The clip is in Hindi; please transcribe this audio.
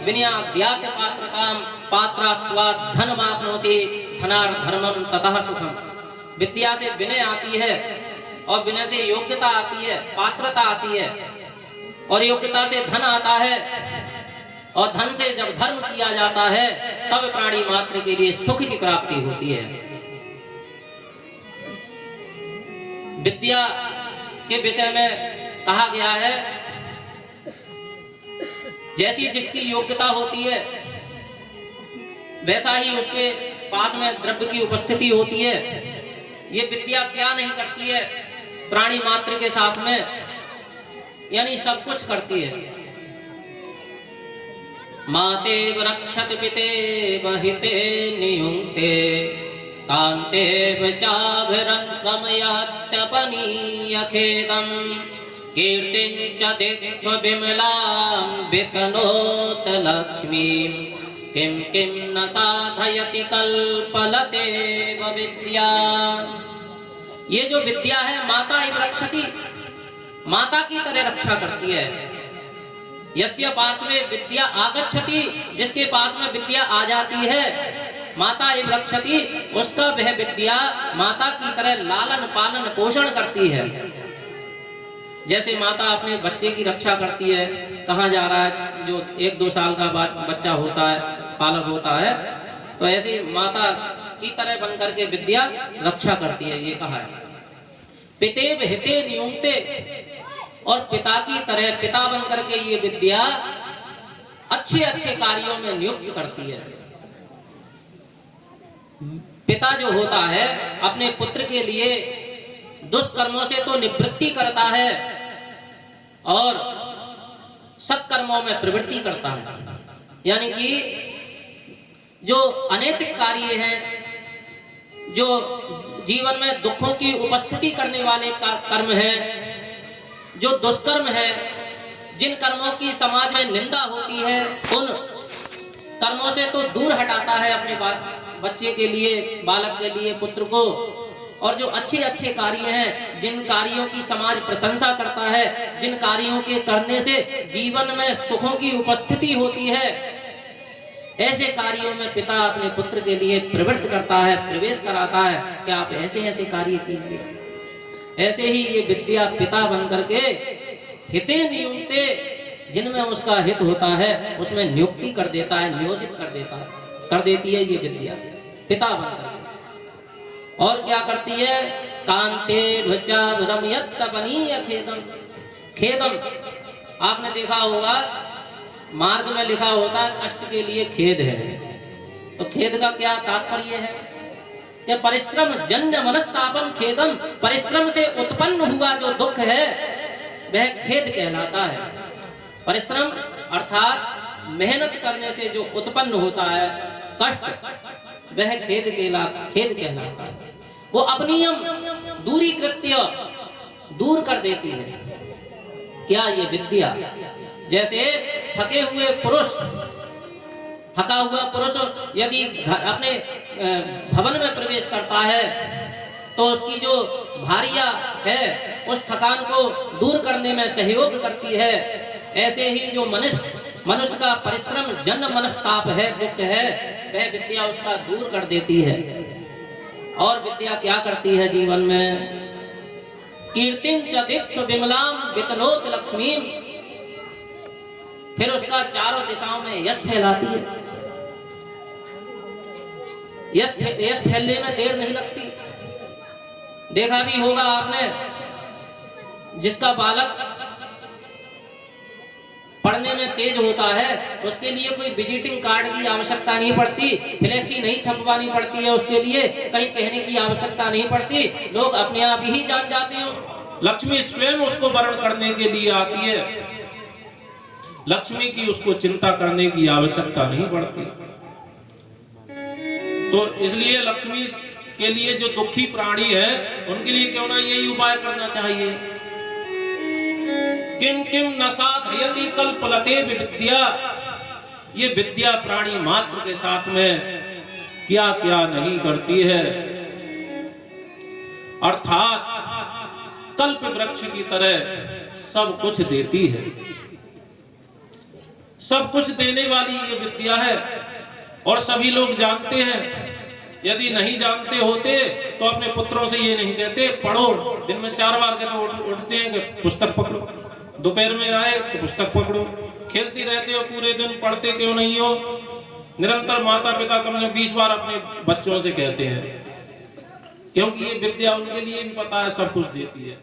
विनयाद्यात् पात्रतां पात्रात्वात् धनमाप्नोति धनार्थ धर्मं ततः सुखम। विद्या से विनय आती है और विनय से योग्यता आती है, पात्रता आती है, और योग्यता से धन आता है, और धन से जब धर्म किया जाता है तब प्राणी मात्र के लिए सुख की प्राप्ति होती है। विद्या के विषय में कहा गया है, जैसी जिसकी योग्यता होती है वैसा ही उसके पास में द्रव्य की उपस्थिति होती है। ये विद्या क्या नहीं करती है प्राणी मात्र के साथ में, यानी सब कुछ करती है। माते रक्षत पिते वहिते नियुक्ते कांते चाभिरन रमयात्यपनीय खेदम कीर्तिं च दिक्षु विमलां वितनोत लक्ष्मीं किं किं न साधयति कल्पलते विद्या। ये जो विद्या है माता एव रक्षति, माता की तरह रक्षा करती है। यस्य पार्श्वे विद्या आगच्छति, जिसके पास में विद्या आ जाती है, माता एव रक्षति, उसका वह विद्या माता की तरह लालन पालन पोषण करती है। जैसे माता अपने बच्चे की रक्षा करती है, कहाँ जा रहा है, जो 1-2 साल का बच्चा होता है, पालक होता है, तो ऐसी माता की तरह बनकर के विद्या रक्षा करती है, ये कहा है। पितेव हिते नियुक्ते, और पिता की तरह पिता बनकर के ये विद्या अच्छे अच्छे कार्यों में नियुक्त करती है। पिता जो होता है अपने पुत्र के लिए दुष्कर्मों से तो निवृत्ति करता है और सत्कर्मों में प्रवृत्ति करता है, यानी कि जो अनैतिक कार्य हैं, जो जीवन में दुखों की उपस्थिति करने वाले कर्म हैं, जो दुष्कर्म है, जिन कर्मों की समाज में निंदा होती है, उन कर्मों से तो दूर हटाता है अपने बच्चे के लिए, बालक के लिए, पुत्र को। और जो अच्छे अच्छे कार्य हैं, जिन कार्यों की समाज प्रशंसा करता है, जिन कार्यों के करने से जीवन में सुखों की उपस्थिति होती है, ऐसे कार्यों में पिता अपने पुत्र के लिए प्रवृत्त करता है, प्रवेश कराता है कि आप ऐसे ऐसे कार्य कीजिए। ऐसे ही ये विद्या पिता बन करके हिते नियुक्ते, जिनमें उसका हित होता है उसमें नियुक्ति कर देता है, नियोजित कर देता है, कर देती है ये विद्या पिता बन करके। और क्या करती है, कांते भचा रमयत्तपनीय खेदम। खेदम आपने देखा होगा, मार्ग में लिखा होता है कष्ट के लिए खेद है। तो खेद का क्या तात्पर्य है कि परिश्रम जन्य मनस्तापम खेदम, परिश्रम से उत्पन्न हुआ जो दुख है वह खेद कहलाता है। परिश्रम अर्थात मेहनत करने से जो उत्पन्न होता है कष्ट, वह खेद कहलाता है। वो अपनियम दूरी कृत्य दूर कर देती है। क्या ये विद्या, जैसे थके हुए पुरुष, थका हुआ पुरुष यदि अपने भवन में प्रवेश करता है तो उसकी जो भारिया है उस थकान को दूर करने में सहयोग करती है। ऐसे ही जो मनुष्य का परिश्रम जन्य मनस्ताप है, दुख है, वह विद्या उसका दूर कर देती है। और विद्या क्या करती है जीवन में, कीर्तिं च दिक्षु विमलां वितनोत लक्ष्मीं, फिर उसका चारों दिशाओं में यश फैलाती है। यश फैलने में देर नहीं लगती। देखा भी होगा आपने, जिसका बालक पढ़ने में तेज होता है उसके लिए कोई विजिटिंग कार्ड की आवश्यकता नहीं पड़ती, फ्लेक्सी नहीं छपवानी पड़ती है, उसके लिए कहीं कहने की आवश्यकता नहीं पड़ती, लोग अपने आप ही जान जाते हैं। लक्ष्मी स्वयं उसको वरण करने के लिए आती है, लक्ष्मी की उसको चिंता करने की आवश्यकता नहीं पड़ती। तो इसलिए लक्ष्मी के लिए जो दुखी प्राणी है उनके लिए क्यों ना यही उपाय करना चाहिए। किम किम न साधयति कल्पलते विद्या, ये विद्या प्राणी मात्र के साथ में क्या क्या नहीं करती है। अर्थात कल्प वृक्ष की तरह सब कुछ देती है। सब कुछ देने वाली ये विद्या है और सभी लोग जानते हैं। यदि नहीं जानते होते तो अपने पुत्रों से ये नहीं कहते पढ़ो, दिन में 4 बार कहते उठते हैं कि पुस्तक पकड़ो, दोपहर में आए तो पुस्तक पकड़ो, खेलती रहते हो पूरे दिन, पढ़ते क्यों नहीं हो। निरंतर माता पिता कम से कम 20 बार अपने बच्चों से कहते हैं, क्योंकि ये विद्या उनके लिए भी पता है सब कुछ देती है।